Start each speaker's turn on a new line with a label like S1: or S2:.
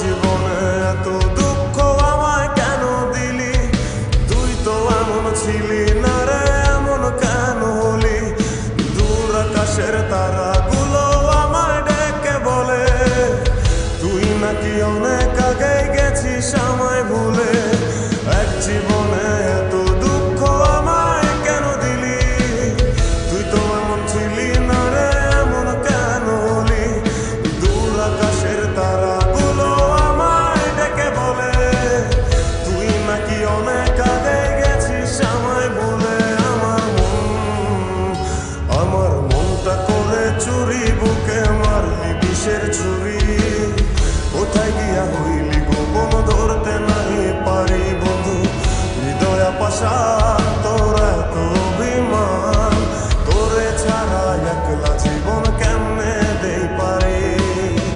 S1: জীবনে এত দুঃখ আমায় কেন দিলি? তুই তো এমন ছিলি না রে, এমন কেন হলি? দূর আকাশের তারাগুলো আমায় ডেকে বলে তুই নাকি অনেক